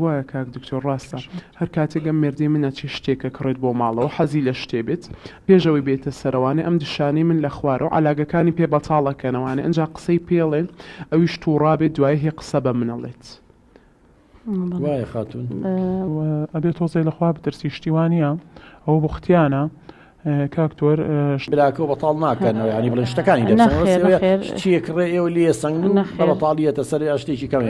وایە کاک دکتۆر ڕاستە هەر کاتێک ئەم مێردی منە چی شتێکە کڕێت بۆ ماڵەوە حەزی لە شتێ بێت پێشەوەی بێتە سەرەوانێ ئەم دیشانەی من لە خوارەوە عەلاقەکانی پێ بەتاڵەکەنەوانێ ئەنجا قسەی پێڵێن ئەویش تووڕابێت دوای هێ قسە بە منەڵێت وایە خاتون ئەبێت تۆزەی لەخوا بترسی شتیوانە ئەو بختیانە کاکتۆر براکە بەتاڵ ناکەنەوە ینی بڵێن شتەکانی چیەکڕێ ئێوە لێ سنگ بەتاڵیەتە سەر شتێکی کەم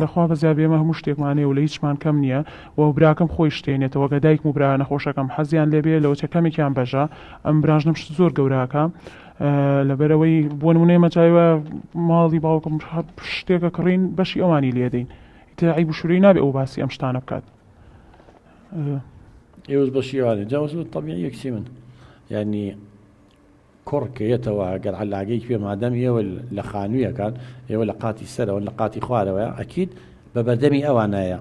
لەخوا بەزیاد بێمە هەموو شتێکمانێ و لە هیچمان کەم نییە و براکەم خۆی شتێنێتەوە گە دایک و برا نەخۆشەکەم حەزیان لێبێ لەوە چە کەمێکیان بەژە ئەم برانژنم شت زۆر گەوراکە لەبەرەوەی بۆ نمونەی مەجایوە ماڵی باوکم شتێکە کڕین بەشی ئەوانی لێدەین عیب و شووری نابێ ئەو باسی ئەم شتانە بکات ئێوەش بەشیوانێ جاوز تەبیعی یەکسی من یعنی کوڕکەیەتەوە ئەگەر عەلاقەی پێ مادەم ئێوە لە خانوویەکان ئێوە لە قاتی سەرەوە لە قاتی خوارەوە ئەکید بە بەردەمی ئەوانایە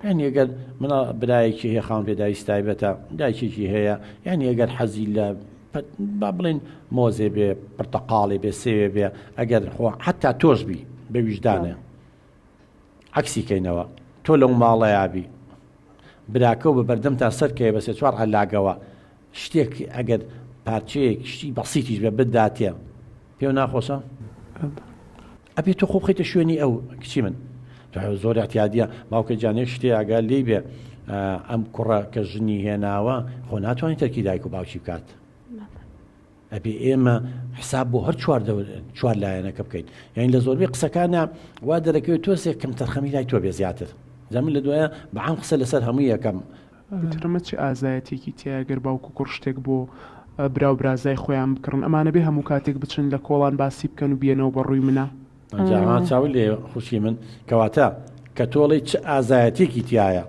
یعنی ئەگەر منە برایەکی هەیە خاوەن پێداویستی تایبەتە دایکێکی هەیە یعنی ئەگەر حەزی لە با بڵێن مۆزێ بێ پرتەقاڵێ بێ سێوێ بێ ئەگەر حتا تۆش بی بە ویژدانە عەکسی کەینەوە تۆ لەو ماڵەیابی براکە و بە بەردەم تا سەرکەوێ بەسێ چوار عەلاقەوە شتێک ئەگەر پارچەیەک شتی بەسیتیش بە بداتێ پێو ناخۆشە ئەبێت تۆ خۆ بخەیتە شوێنی ئەو کچی من زۆر احتیادیە باوکە جانێک شتێ ئەگەر لێی بێ ئەم کوڕە کە ژنی هێناوە خۆ ناتوانێت تەرکی دایک و باوکی بکات ئەبێ ئێمە حساب بۆ هەر چوار لایەنەکە بکەین یعنی لە زۆربەی قسەکانە وا دەرەکەوێت تۆسێک کەم تەرخەمی لای تۆ بێ زیاتر زەمن لە دوایە بەعام قسە لەسەر هەموو یەکەم ترمە چه ئازایەتێکی تیاگەر باوکو کوڕ شتێک بۆ برا و برازای خۆیان بکڕن ئەمانە بێ هەموو کاتێک بچن لە کۆڵان باسی بکەن و بێنەوە بە ڕووی منە جاوان چاوی لێ خوشی من کەواتە کە تۆڵی چه ئازایەتێکی تایە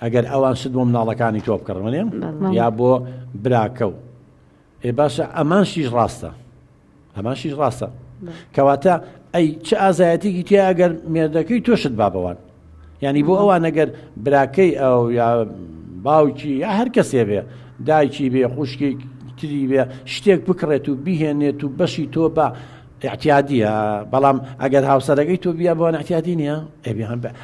ئەگەر ئەوان شت بۆ مناڵەکانی تۆ بکڕمێ یا بۆ براکە و باشە ئەمانشیش ڕاستە ئەمانشیش ڕاستە کەواتە ئەی چه ئازایەتێکی تیا ئەگەر مێردەکەی تۆشت بابەوان ینی بۆ ئەوان ئەگەر براکەی ئەو یا باوکی یا هەر کەسێ بێ دایکی بێ خوشکی تری بێ شتێک بکڕێت و بیهێنێت و بەشی تۆ بە احتیادیە بەڵام ئەگەر هاوسەرەکەی تۆ بیا بۆوان احتیادی نییە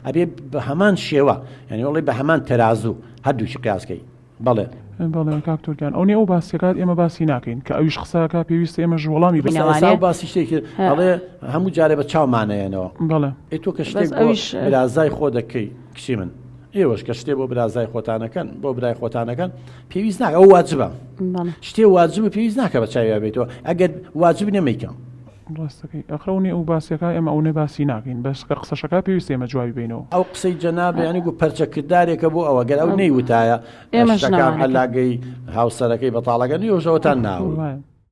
ئەبێ بە هەمان شێوە ینی وڵی بە هەمان تەرازوو هەردووشی قیاسکەی بەڵێ بەڵێ کاکتۆرگیان ئەو ئەو باسیەکات ئێمە باسی ناکەین کە ئەویش قسەکە پێویستە ئێمە وەڵامی بەسا باسی شتێکی ئەڵێ هەموو جارێ بە چاومانەیەنەوە بەڵێ ئەی تۆ کە شتێک برازای خۆ دەکەی کچی من ئێوەش کە شتێ بۆ برازای خۆتانەکەن بۆ برای خۆتانەکەن پێویست ناکە ئەو واجبە شتێ واجب پێویست ناکە بە چاوی بێتەوە ئەگەر واجب نەمەیکەم ڕاستەکەی ئەخڕونی ئەو باسیەکە ئێمە ئەوەی باسی ناکەین بەس کە قسەشەکە پێویست ئێمە جوابی بینەوە ئەو قسەی جەناب ینی گو پەرچەکردارێکە بۆ ئەوە گەر ئەو نەیوتایە شتەکان عەلاقەی هاوسەرەکەی بەتاڵەکە نیوەژەوەتان ناوە